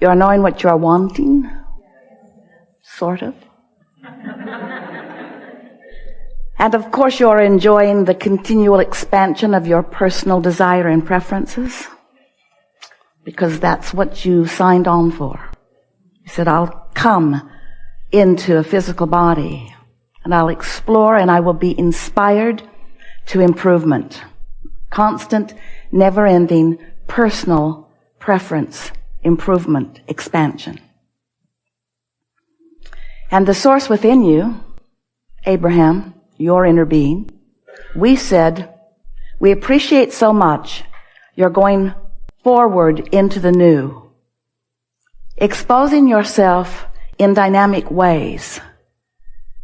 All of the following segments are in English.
You are knowing what you are wanting? Sort of. And of course you are enjoying the continual expansion of your personal desire and preferences, because that's what you signed on for. You said, I'll come into a physical body and I'll explore and I will be inspired to improvement. Constant, never-ending, personal preference, improvement, expansion. And the source within you, Abraham, your inner being, we said, we appreciate so much you're going forward into the new, exposing yourself in dynamic ways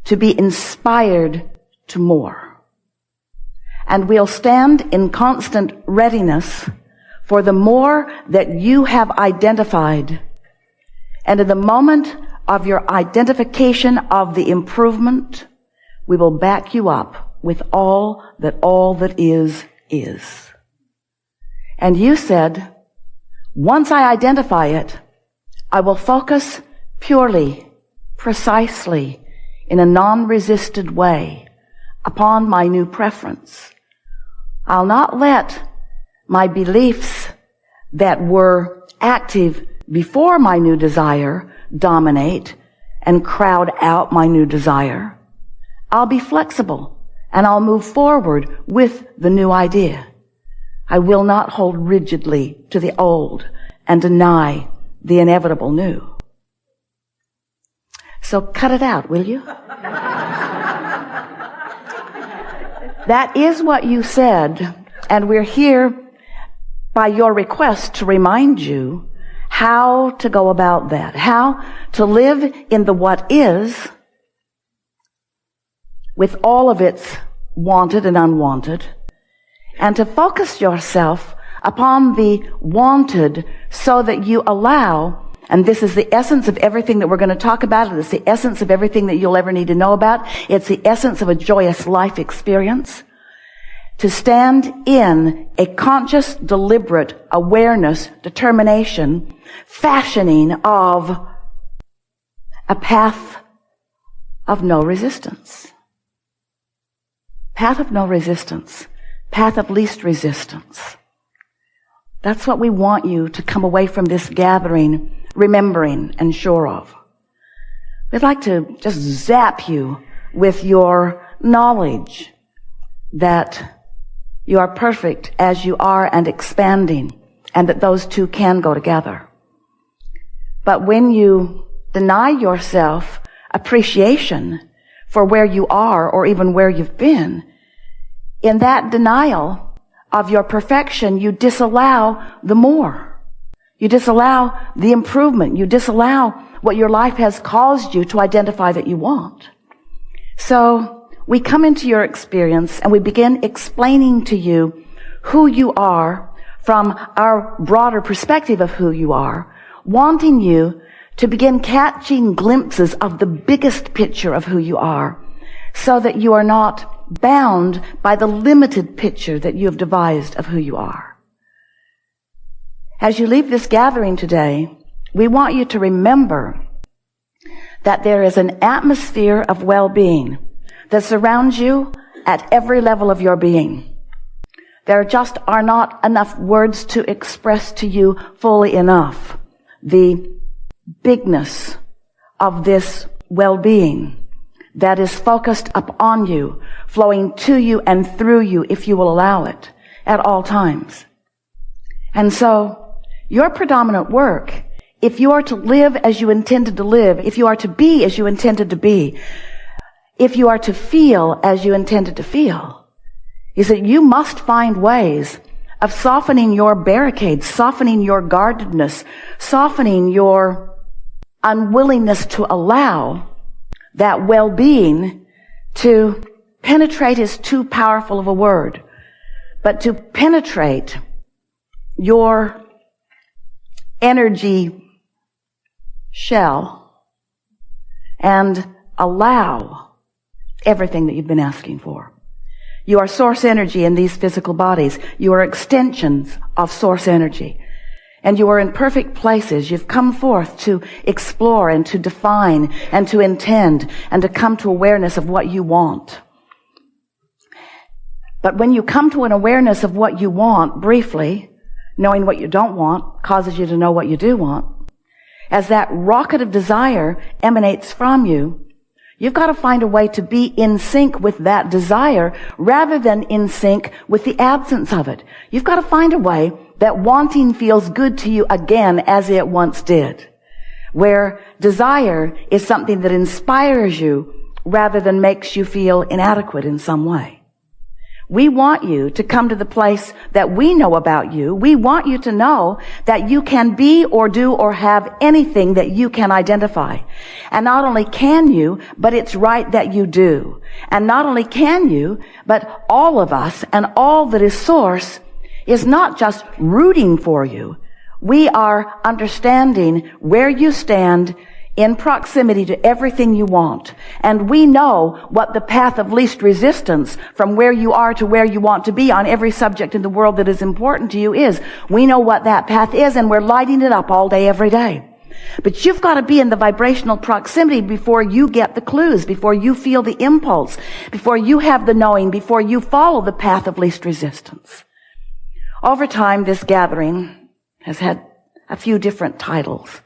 to be inspired to more. And we'll stand in constant readiness for the more that you have identified. And in the moment of your identification of the improvement, we will back you up with all that is. And you said, once I identify it, I will focus purely, precisely, in a non-resisted way upon my new preference. I'll not let my beliefs that were active before my new desire dominate and crowd out my new desire. I'll be flexible and I'll move forward with the new idea. I will not hold rigidly to the old and deny the inevitable new. So cut it out, will you? That is what you said, and we're here by your request to remind you how to go about that, how to live in the what is with all of its wanted and unwanted, and to focus yourself upon the wanted so that you allow, and this is the essence of everything that we're going to talk about, and it's the essence of everything that you'll ever need to know about. It's the essence of a joyous life experience. To stand in a conscious, deliberate awareness, determination, fashioning of a path of no resistance. Path of no resistance. Path of least resistance. That's what we want you to come away from this gathering remembering and sure of. We'd like to just zap you with your knowledge that you are perfect as you are and expanding, and that those two can go together. But when you deny yourself appreciation for where you are or even where you've been, in that denial of your perfection, you disallow the more. You disallow the improvement. You disallow what your life has caused you to identify that you want. So we come into your experience and we begin explaining to you who you are from our broader perspective of who you are, wanting you to begin catching glimpses of the biggest picture of who you are, so that you are not bound by the limited picture that you have devised of who you are. As you leave this gathering today, we want you to remember that there is an atmosphere of well-being that surrounds you at every level of your being. There just are not enough words to express to you fully enough the bigness of this well-being that is focused upon you, flowing to you and through you, if you will allow it, at all times. And so, your predominant work, if you are to live as you intended to live, if you are to be as you intended to be, if you are to feel as you intended to feel, is that you must find ways of softening your barricades, softening your guardedness, softening your unwillingness to allow that well-being to penetrate is too powerful of a word, but to penetrate your energy shell and allow everything that you've been asking for. You are source energy in these physical bodies. You are extensions of source energy. And you are in perfect places. You've come forth to explore and to define and to intend and to come to awareness of what you want. But when you come to an awareness of what you want briefly, knowing what you don't want causes you to know what you do want. As that rocket of desire emanates from you, you've got to find a way to be in sync with that desire rather than in sync with the absence of it. You've got to find a way that wanting feels good to you again as it once did, where desire is something that inspires you rather than makes you feel inadequate in some way. We want you to come to the place that we know about you. We want you to know that you can be or do or have anything that you can identify. And not only can you, but it's right that you do. And not only can you, but all of us and all that is source is not just rooting for you. We are understanding where you stand in proximity to everything you want. And we know what the path of least resistance from where you are to where you want to be on every subject in the world that is important to you is. We know what that path is, and we're lighting it up all day, every day. But you've got to be in the vibrational proximity before you get the clues, before you feel the impulse, before you have the knowing, before you follow the path of least resistance. Over time, this gathering has had a few different titles.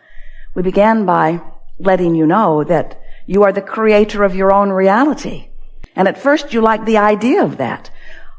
We began by letting you know that you are the creator of your own reality. And at first you liked the idea of that.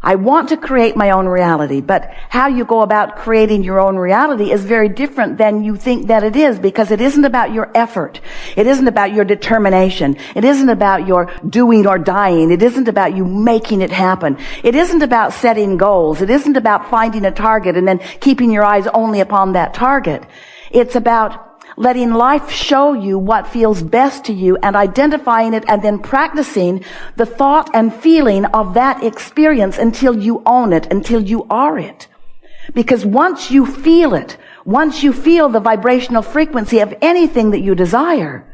I want to create my own reality, but how you go about creating your own reality is very different than you think that it is, because it isn't about your effort. It isn't about your determination. It isn't about your doing or dying. It isn't about you making it happen. It isn't about setting goals. It isn't about finding a target and then keeping your eyes only upon that target. It's about letting life show you what feels best to you and identifying it and then practicing the thought and feeling of that experience until you own it, until you are it. Because once you feel it, once you feel the vibrational frequency of anything that you desire,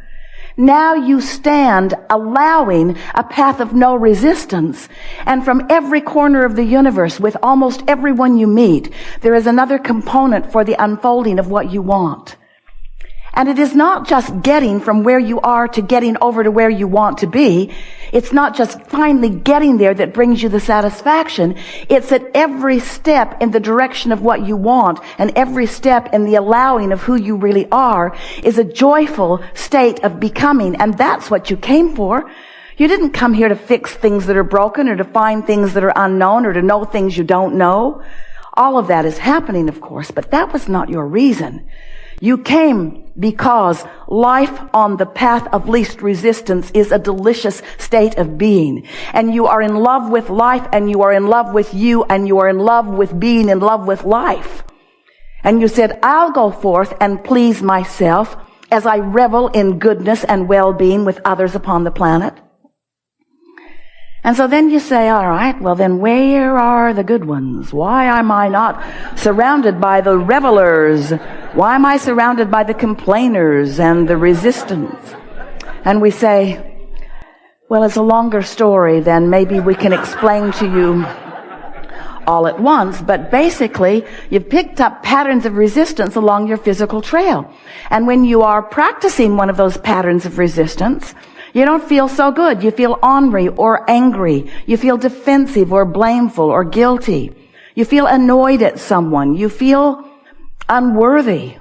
now you stand allowing a path of no resistance. And from every corner of the universe, with almost everyone you meet, there is another component for the unfolding of what you want. And it is not just getting from where you are to getting over to where you want to be. It's not just finally getting there that brings you the satisfaction. It's at every step in the direction of what you want and every step in the allowing of who you really are is a joyful state of becoming. And that's what you came for. You didn't come here to fix things that are broken or to find things that are unknown or to know things you don't know. All of that is happening, of course, but that was not your reason. You came because life on the path of least resistance is a delicious state of being. And you are in love with life, and you are in love with you, and you are in love with being in love with life. And you said, I'll go forth and please myself as I revel in goodness and well-being with others upon the planet. And so then you say, all right, well then where are the good ones? Why am I not surrounded by the revelers? Why am I surrounded by the complainers and the resistance? And we say, well, it's a longer story than maybe we can explain to you all at once, but basically you've picked up patterns of resistance along your physical trail. And when you are practicing one of those patterns of resistance, you don't feel so good. You feel ornery or angry. You feel defensive or blameful or guilty. You feel annoyed at someone. You feel unworthy.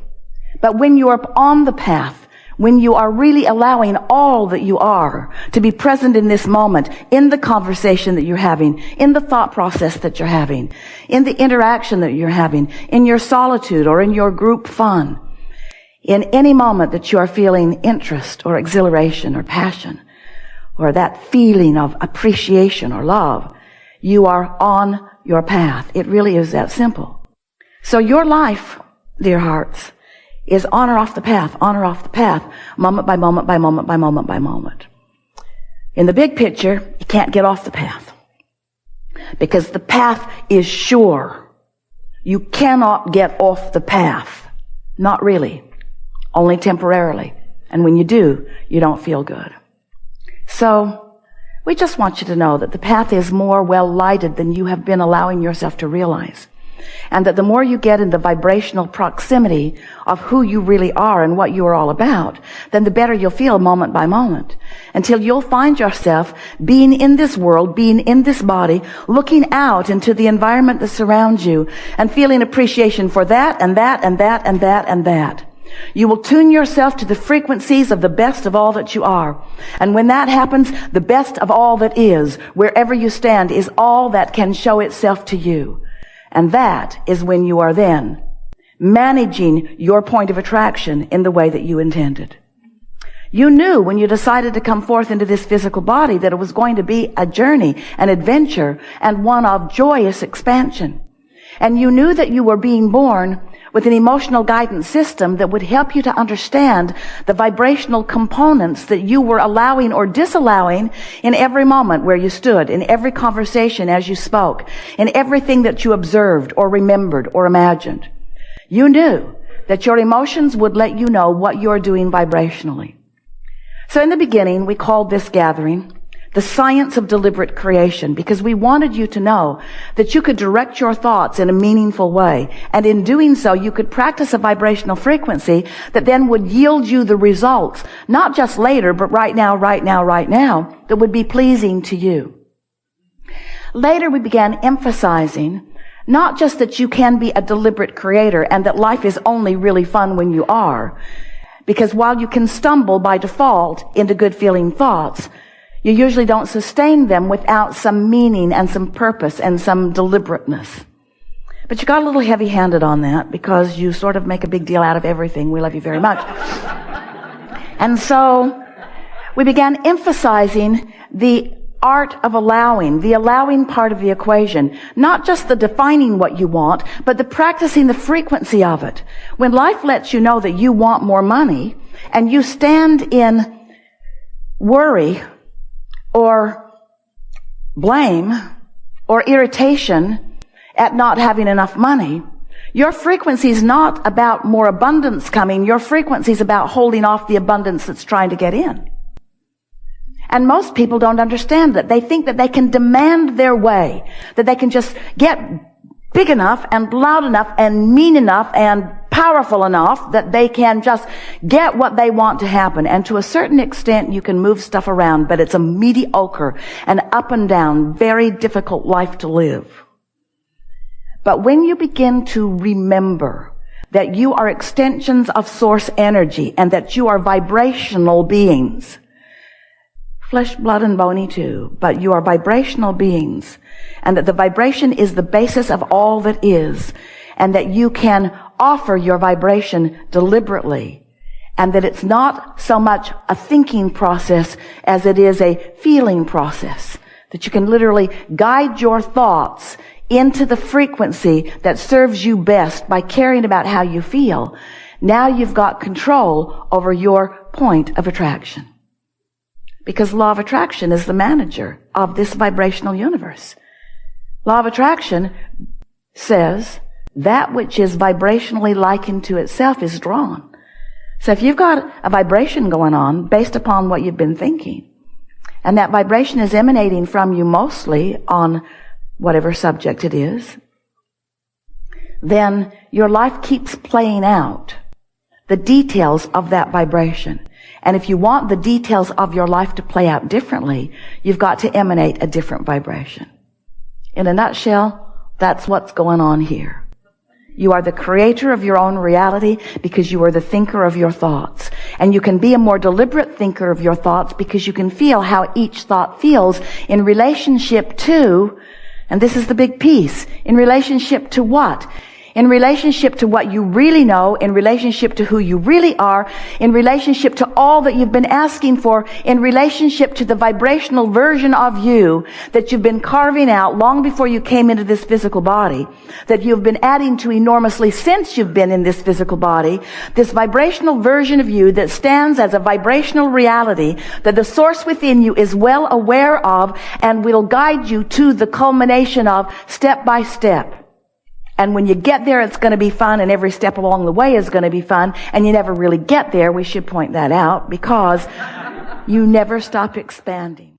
But when you are on the path, when you are really allowing all that you are to be present in this moment, in the conversation that you're having, in the thought process that you're having, in the interaction that you're having, in your solitude or in your group fun, in any moment that you are feeling interest or exhilaration or passion or that feeling of appreciation or love, you are on your path. It really is that simple. So your life, dear hearts, is on or off the path, moment by moment by moment by moment by moment. In the big picture, you can't get off the path because the path is sure. You cannot get off the path. Not really. Only temporarily. And when you do, you don't feel good. So, we just want you to know that the path is more well lighted than you have been allowing yourself to realize. And that the more you get in the vibrational proximity of who you really are and what you are all about, then the better you'll feel moment by moment, until you'll find yourself being in this world, being in this body, looking out into the environment that surrounds you and feeling appreciation for that and that and that and that and that. You will tune yourself to the frequencies of the best of all that you are. And when that happens, the best of all that is, wherever you stand, is all that can show itself to you. And that is when you are then managing your point of attraction in the way that you intended. You knew when you decided to come forth into this physical body that it was going to be a journey, an adventure, and one of joyous expansion. And you knew that you were being born with an emotional guidance system that would help you to understand the vibrational components that you were allowing or disallowing in every moment where you stood, in every conversation as you spoke, in everything that you observed or remembered or imagined. You knew that your emotions would let you know what you're doing vibrationally. So in the beginning, we called this gathering the science of deliberate creation, because we wanted you to know that you could direct your thoughts in a meaningful way. And in doing so, you could practice a vibrational frequency that then would yield you the results, not just later, but right now, that would be pleasing to you. Later, we began emphasizing not just that you can be a deliberate creator and that life is only really fun when you are, because while you can stumble by default into good feeling thoughts, you usually don't sustain them without some meaning and some purpose and some deliberateness. But you got a little heavy-handed on that because you sort of make a big deal out of everything. We love you very much. And so we began emphasizing the art of allowing, the allowing part of the equation. Not just the defining what you want, but the practicing the frequency of it. When life lets you know that you want more money and you stand in worry or blame or irritation at not having enough money, your frequency is not about more abundance coming. Your frequency is about holding off the abundance that's trying to get in. And most people don't understand that. They think that they can demand their way, that they can just get big enough and loud enough and mean enough and powerful enough that they can just get what they want to happen. And to a certain extent, you can move stuff around, but it's a mediocre and up and down, very difficult life to live. But when you begin to remember that you are extensions of source energy and that you are vibrational beings, flesh, blood, and bony too, but you are vibrational beings, and that the vibration is the basis of all that is, and that you can offer your vibration deliberately, and that it's not so much a thinking process as it is a feeling process, that you can literally guide your thoughts into the frequency that serves you best by caring about how you feel. Now you've got control over your point of attraction. Because law of attraction is the manager of this vibrational universe. Law of attraction says that which is vibrationally likened to itself is drawn. So if you've got a vibration going on based upon what you've been thinking, and that vibration is emanating from you mostly on whatever subject it is, then your life keeps playing out the details of that vibration. And if you want the details of your life to play out differently, you've got to emanate a different vibration. In a nutshell, that's what's going on here. You are the creator of your own reality because you are the thinker of your thoughts. And you can be a more deliberate thinker of your thoughts because you can feel how each thought feels in relationship to, and this is the big piece, in relationship to what? In relationship to what you really know, in relationship to who you really are, in relationship to all that you've been asking for, in relationship to the vibrational version of you that you've been carving out long before you came into this physical body, that you've been adding to enormously since you've been in this physical body, this vibrational version of you that stands as a vibrational reality that the source within you is well aware of and will guide you to the culmination of step by step. And when you get there, it's going to be fun, and every step along the way is going to be fun, and you never really get there. We should point that out because you never stop expanding.